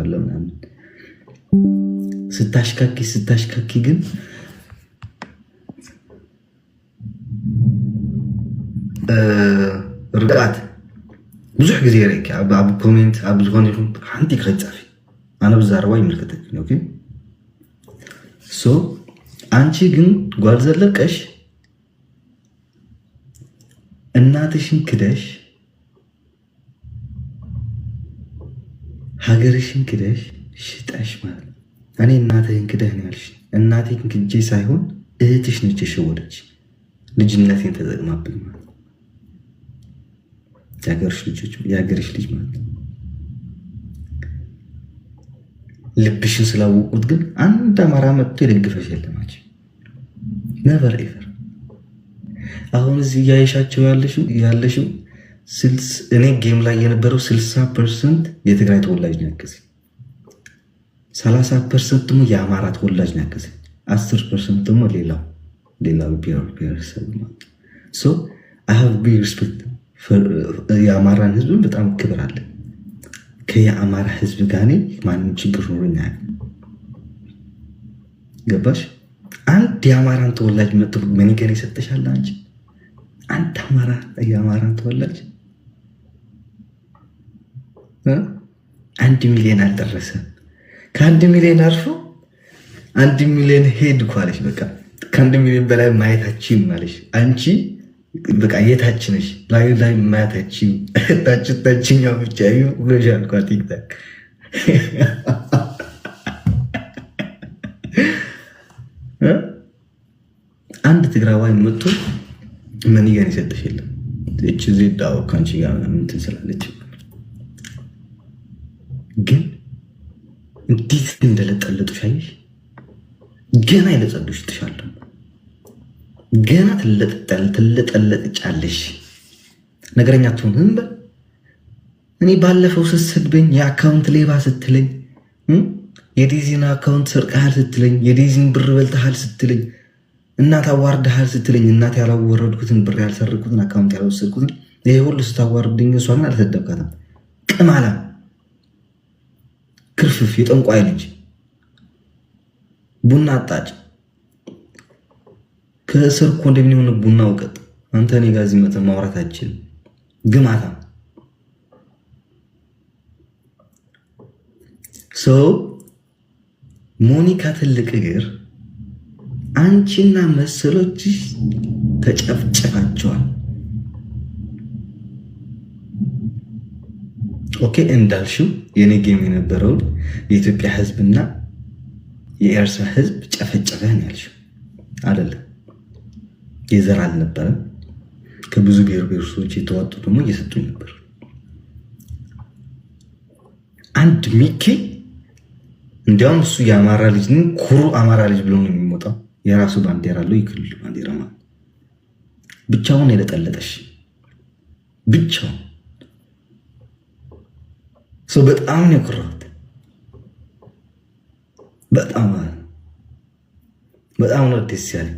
ትሰራለህ ምናምን ስታሽካኪ ግን ርቃት ብዙሕ ግዜ ርኢኪ ኣብ ኮሜንት ኣብ ዝኾነ ይኹን ሓንቲ ክረፃፊ ኣነ ብዛረባ ይምልከተክ ኦኬ ሶ አንቺ ግን ጓል ዘለቀሽ እናትሽን ክደሽ ሀገርሽን ክደሽ ሽጠሽ ማለት እኔ እናትህን ክደህ ነው ያልሽ። እናቴን ክጄ ሳይሆን እህትሽ ነች የሸወደች ልጅነቴን ተጠቅማብኝ ማለት የሀገርሽ ልጅ ማለት ልብሽን ስላወቁት ግን አንድ አማራ መጥቶ የደግፈሽ የለማቸው ነቨር ኤቨር። አሁን እዚህ እያየሻቸው ያለሽው እኔ ጌም ላይ የነበረው 60% የትግራይ ተወላጅ ነው ያገዘኝ፣ 30% ደግሞ የአማራ ተወላጅ ነው ያገዘኝ፣ 10% ደግሞ ሌላው ብሔረሰብ ማለት ሶ አይ ሃቭ ቢግ ሪስፔክት የአማራን ህዝብን በጣም ክብር አለ። ከየአማራ ህዝብ ጋር እኔ ማንም ችግር ኖሮኝ አያውቅም። ገባሽ? አንድ የአማራን ተወላጅ መጥቶ መኒገን ይሰጥሻል አንቺ አንድ የአማራን ተወላጅ 1 ሚሊዮን አልደረሰም። ከ1 ሚሊዮን አልፎ 1 ሚሊዮን ሄድ እኮ አለሽ። በቃ ከ1 ሚሊዮን በላይ ማየታችን ማለሽ አንቺ በቃ የታች ነሽ፣ ላይ ማየታችን ታችኛው ብቻ ይብሎሻል እኮ ቲክታክ አንድ ትግራዋይ መጥቶ መኒገን ይሰጥሽ የለም። እቺ ዜዳው ካንቺ ጋር ምን ትስላለች? ግን እንዴት እንደለጠለጡሽ አየሽ? ገና ይለጸዱሽ ትሻለሁ። ገና ትለጠለጥጫለሽ። ነገረኛ አትሆንም። እኔ ባለፈው ስትሰድበኝ የአካውንት ሌባ ስትለኝ፣ የዴዚን አካውንት ሰርቀሃል ስትለኝ፣ የዴዚን ብር በልተሃል ስትለኝ፣ እናት አዋርደሃል ስትለኝ፣ እናት ያላወረድኩትን ብር ያልሰረኩትን አካውንት ያልወሰድኩትን ይሄ ሁሉ ስታዋርድኝ እሷ ግን አልተደብካትም። ቅማላ ክርፍፍ የጠንቋይ ልጅ ቡና አጣጭ ከስር እኮ እንደምን ቡና ውቀጥ አንተ እኔ ጋር እዚህ መተህ ማውራታችን ግማታ ሞኒካ ትልቅ እግር አንቺና መሰሎችሽ ተጨፍጨፋቸዋል። ኦኬ እንዳልሽው የኔ ጌም የነበረውን የኢትዮጵያ ህዝብና የኤርትራ ህዝብ ጨፈጨፈን ያልሽው አይደለም። የዘር አልነበረም። ከብዙ ብሔረሰቦች የተዋጡ ደግሞ እየሰጡኝ ነበር። አንድ ሚኪ እንዲያውም እሱ የአማራ ልጅ ነው፣ ኩሩ አማራ ልጅ ብሎ ነው የሚሞጣው። የራሱ ባንዲራ አለው፣ የክልል ባንዲራ ማለት ብቻውን የለጠለጠሽ ብቻውን ሰው በጣም ነው የኩራት። በጣም ነው ደስ ያለኝ።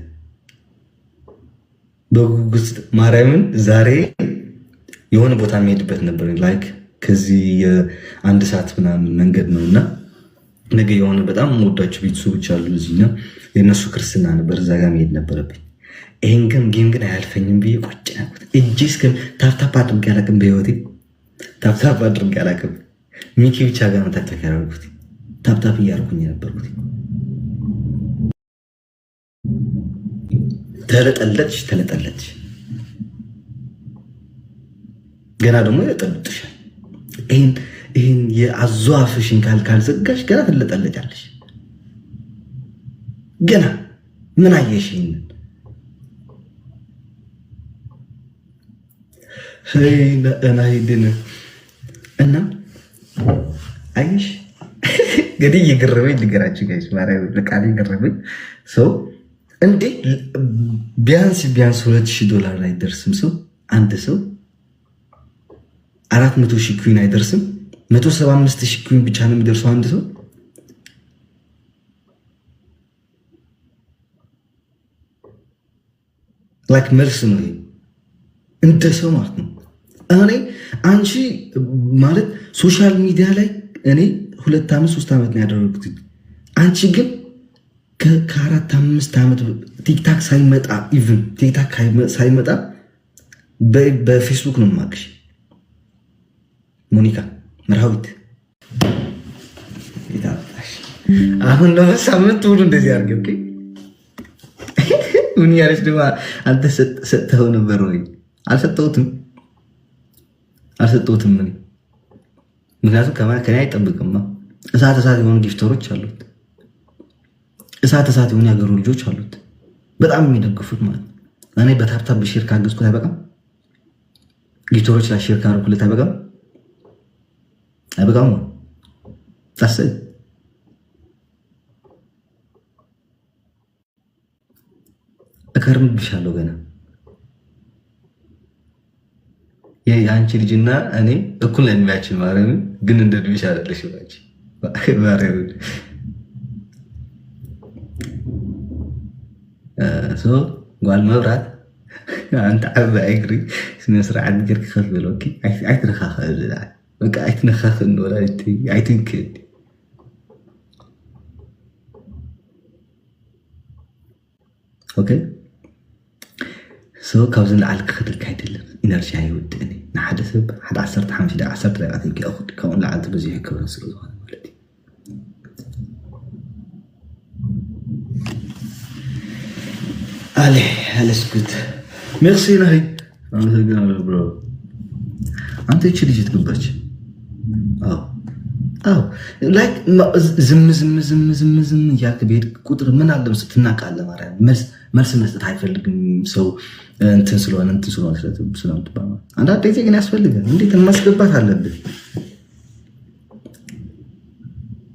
በጉጉት ማርያምን ዛሬ የሆነ ቦታ የሚሄድበት ነበር። ላይክ ከዚህ የ1 ሰዓት ምናምን መንገድ ነውና ነገ የሆነ በጣም የምወዳቸው ቤተሰቦች አሉ እዚህና የእነሱ ክርስትና ነበር። እዛ ጋር መሄድ ነበረብኝ። ይሄን ጌም ግን አያልፈኝም ብዬ ቁጭ ያልኩት እጄ እስከ ታፕታፕ አድርጌ አላውቅም። በህይወቴ ታፕታፕ አድርጌ አላውቅም። ሚኪ ብቻ ጋር ነው ታፕታፕ ያደረኩት። ታፕታፕ እያደረኩኝ የነበርኩት። ተለጠለጥሽ ገና ደግሞ ይለጠልጥሻል። ይህን የአዟፍሽን ካልዘጋሽ ገና ትለጠለጫለሽ። ገና ምን አየሽ? ይህን እና አየሽ እንግዲህ እየገረመኝ ልገራችሁ ጋይስ፣ ማርያም በቃል እየገረመኝ ሰው እንዴ ቢያንስ $2,000 አይደርስም። ሰው አንድ ሰው 400,000 ኩዊን አይደርስም። 175,000 ኩዊን ብቻ ነው የሚደርሰው አንድ ሰው። ላይክ መልስ ነው ይሄ እንደ ሰው ማለት ነው። እኔ አንቺ ማለት ሶሻል ሚዲያ ላይ እኔ 2 ዓመት 3 ዓመት ነው ያደረኩት። አንቺ ግን ከ4 5 ዓመት ቲክታክ ሳይመጣ ኢቭን ቲክታክ ሳይመጣ በፌስቡክ ነው የማውቅሽ። ሞኒካ መርሃዊት አሁን ነው ሳምንት ሁሉ እንደዚህ አድርገው ኦኬ። ምን ያለሽ ደግሞ አንተ ሰጥተው ነበር ወይ? አልሰጠሁትም። ምን ምክንያቱም ከኔ አይጠብቅም። እሳት የሆኑ ጊፍተሮች አሉት። እሳት የሆኑ ያገሩ ልጆች አሉት በጣም የሚደግፉት ማለት ነው። እኔ በታፕታፕ በሼር ካገዝኩት አይበቃም? ጊፍተሮች ላይ ሼር ካደረኩለት አይበቃም? ታሰብ እከርምብሻለሁ ገና። የአንቺ ልጅና እኔ እኩል እድሜያችን ማርያምን፣ ግን እንደ እድሜሽ አይደለሽ ማርያምን። ጓል መብራት አንተ ዓባይ እግሪ ስነ ስርዓት ገርክ ከፍ በሎ አይትነኻኸ በቃ አይትነኻኸ ወላዲት አይትንክድ ኦኬ። ካብዚ ንላዕሊ ክክድልካ አይደለም ኢነርጂ አይውድእኒ ንሓደ ሰብ ሓደ 15 ደቂቃ 10 ደቂቃ ተይክእኹድ ካብኡ ንላዕሊ ብዙሕ ክብረ ስለ ዝኾነ ማለት እዩ። alles gut. Merci ናሂ አመሰግናለሁ ብሮ። አንተ እቺ ልጅ ትገባች። አዎ ላይክ ዝም እያልክ ቤት ቁጥር ምን አለም ስትናቃለህ ማርያም። መልስ መስጠት አይፈልግም ሰው እንትን ስለሆነ ስለምትባል አንዳንድ ጊዜ ግን ያስፈልጋል። እንዴት ማስገባት አለብህ?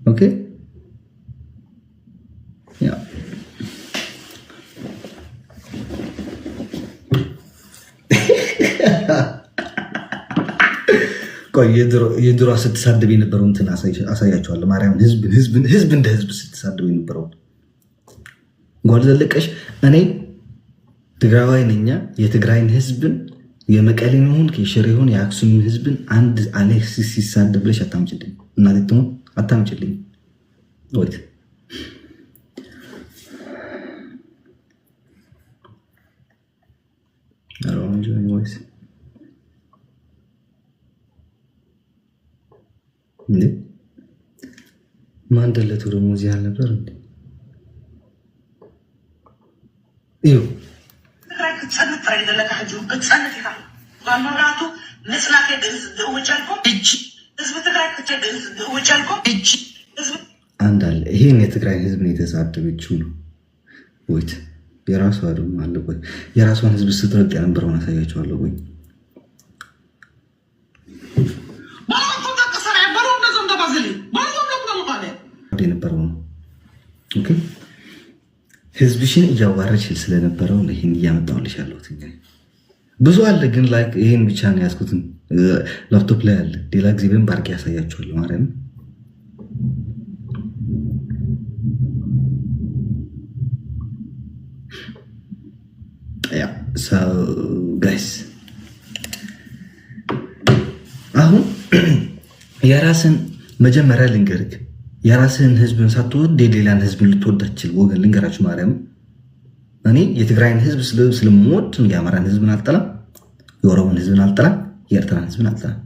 ኦኬ ቆይ የድሮ ስትሳደብ የነበረው እንትን አሳያቸዋለሁ። ማርያም ህዝብ እንደ ህዝብ ስትሳደብ የነበረው ጓል ዘለቀሽ እኔ ትግራዋይ ነኛ የትግራይን ህዝብን የመቀሌን ይሁን የሽሬ ይሁን የአክሱም ህዝብን አንድ አሌክሲስ ሲሳደብ ብለሽ አታምጭልኝ። እናቴ ትሙት አታምጭልኝ። ወይት እንዴ ማንደለቱ ደግሞ እዚህ አልነበር እንዴ? እዩ አንድ አለ። ይሄን የትግራይ ህዝብን የተሳደበችው ነው ወይት የራሷ ደግሞ አለ። ቆይ የራሷን ህዝብ ስትረቅ የነበረውን አሳያቸዋለሁ። ቆይ የነበረው ነው። ኦኬ ህዝብሽን እያዋረድሽ ስለነበረው ይህን እያመጣሁልሽ ያለሁት ብዙ አለ፣ ግን ላይክ ይህን ብቻ ነው ያዝኩትን። ላፕቶፕ ላይ አለ። ሌላ ጊዜ በደንብ አድርጌ ያሳያቸዋለሁ። ማርያም ጋይስ አሁን የራስን መጀመሪያ ልንገርህ፣ የራስህን ህዝብን ሳትወድ የሌላን ህዝብን ልትወድ አትችልም። ወገን ልንገራችሁ ማርያም፣ እኔ የትግራይን ህዝብ ስለምወድ የአማራን ህዝብን አልጠላም፣ የኦሮሞን ህዝብን አልጠላም፣ የኤርትራን ህዝብን አልጠላም።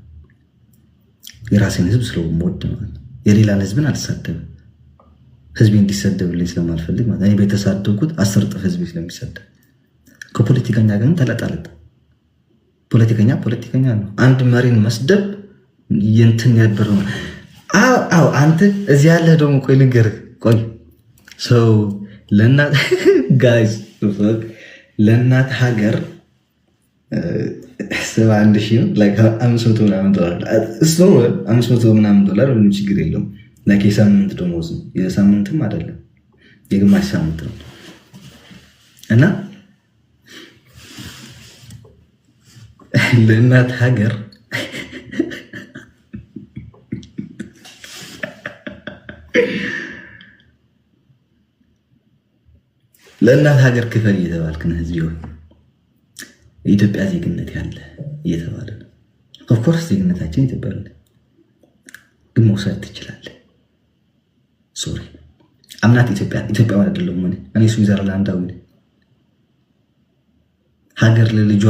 የራሴን ህዝብ ስለምወድ ማለት ነው። የሌላን ህዝብን አልሳደብም። ህዝቤ እንዲሰደብልኝ ስለማልፈልግ ማለት እኔ በተሳደብኩት 10 እጥፍ ህዝቤ ስለሚሰደብ። ከፖለቲከኛ ግን ተለጣለጥ። ፖለቲከኛ ነው። አንድ መሪን መስደብ የእንትን ያበረው አው አንተ እዚህ ያለ ደግሞ ቆይ ልንገርህ። ቆይ ሰው ለእናት ጋይስ ለእናት ሀገር 71,000 ላይክ $500 ምናምን እሱ 500 ምናምን ዶላር ምንም ችግር የለውም። ላይክ የሳምንት ደሞዝ ነው። የሳምንትም አይደለም የግማሽ ሳምንት ነው። እና ለእናት ሀገር ለእናት ሀገር ክፈል እየተባልክ ነው። ህዝብ ይሆን የኢትዮጵያ ዜግነት ያለ እየተባለ ነው። ኦፍኮርስ ዜግነታችን ኢትዮጵያ ግን መውሰድ ትችላለህ። አምናት ኢትዮጵያዊ አይደለሁም እኔ ስዊዘርላንዳዊ ነኝ። ሀገር ለልጇ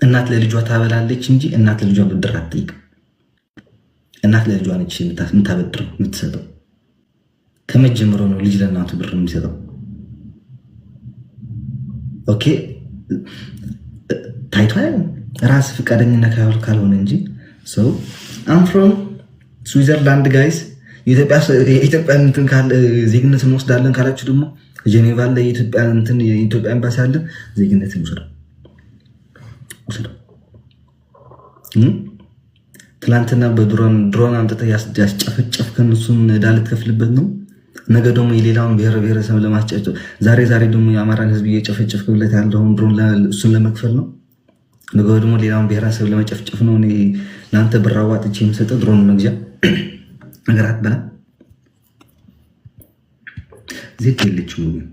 እናት ለልጇ ታበላለች እንጂ እናት ለልጇ ብድር አትጠይቅም። እናት ለልጇ ነች የምታበድረው የምትሰጠው። ከመጀመሪያው ነው ልጅ ለእናቱ ብር የሚሰጠው። ኦኬ ታይቷል። ራስ ፈቃደኝነት ካልሆነ እንጂ ሰው አም ፍሮም ስዊዘርላንድ ጋይስ። የኢትዮጵያ እንትን ካለ ዜግነት እንወስዳለን ካላችሁ ደግሞ ጄኔቫ ላይ የኢትዮጵያ ኤምባሲ አለ። ዜግነት ውሰደው። ትላንትና በድሮን አምጥተህ ያስጨፈጨፍከን እሱን ዕዳ ልትከፍልበት ነው። ነገ ደግሞ የሌላውን ብሔር ብሔረሰብ ለማስጨፍጨፍ ዛሬ ደግሞ የአማራን ሕዝብ እየጨፈጨፍክለት ያለውን ድሮን እሱን ለመክፈል ነው። ነገ ደግሞ ሌላውን ብሔረሰብ ለመጨፍጨፍ ነው። ለአንተ ብር አዋጥቼ የምሰጠው ድሮን መግዣ ነገር አትበላ። ዜት የለችም ግን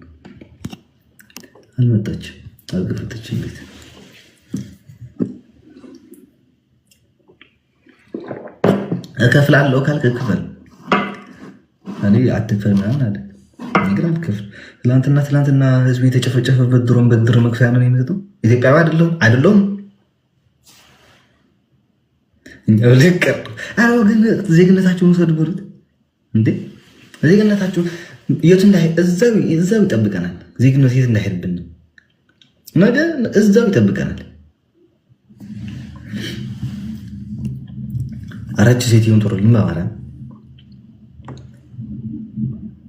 አልመጣችም፣ አልገፈተችም ቤት እከፍላለሁ ካልክ ክፈል። እኔ አትክፈል ምናምን አለ ግን አትክፈል። ትላንትና ህዝብ የተጨፈጨፈበት ድሮን በድር መክፈያ ነው የሚሰጠው። ኢትዮጵያዊ አይደለሁም ልቀር ግን ዜግነታችሁን ውሰዱ በሉት እንዴ። ዜግነታችሁ የት እዛው ይጠብቀናል። ዜግነት የት እንዳይሄድብን ነገ እዛው ይጠብቀናል። አራች ሴትዮን ጦርልኝ በማራ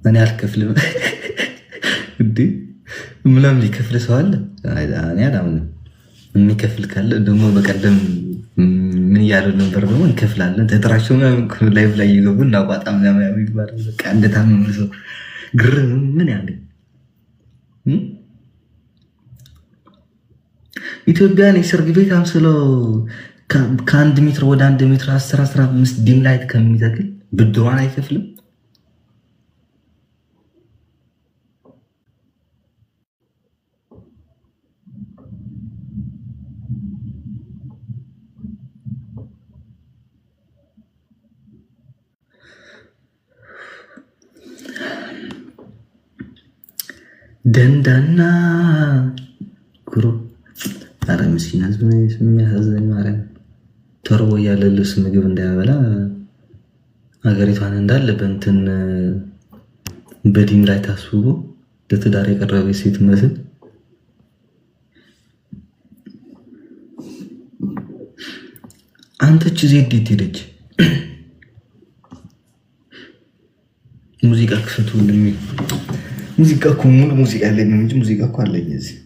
እኔ አልከፍልም እንዴ። ምንም ሊከፍል ሰው አለ? እኔ አላምንም። የሚከፍል ካለ ደግሞ በቀደም ምን እያሉ ነበር? ደግሞ እንከፍላለን ተጠራቸው ላይቭ ላይ እየገቡ እናቋጣ ምናምን ይባላል። በቃ እንደታመመ ሰው ግር ምን ያለ ኢትዮጵያን የሰርግ ቤት አምስለው ከአንድ ሜትር ወደ 1 ሜትር 10-15 ዲም ላይት ከሚተክል ብድሯን አይከፍልም። ደንዳና ጉሮ አረ ምስኪን ህዝብ የሚያሳዝን ማርያም ተርቦ እያለ ልብስ ምግብ እንዳያበላ ሀገሪቷን እንዳለ በእንትን በዲም ላይ ታስቦ ለትዳር የቀረበ ሴት መስል አንተች ዜድ ሄደች። ሙዚቃ ክፈቱልኝ። ሙዚቃ እኮ ሙሉ ሙዚቃ አለኝ እንጂ ሙዚቃ እኮ አለኝ እዚህ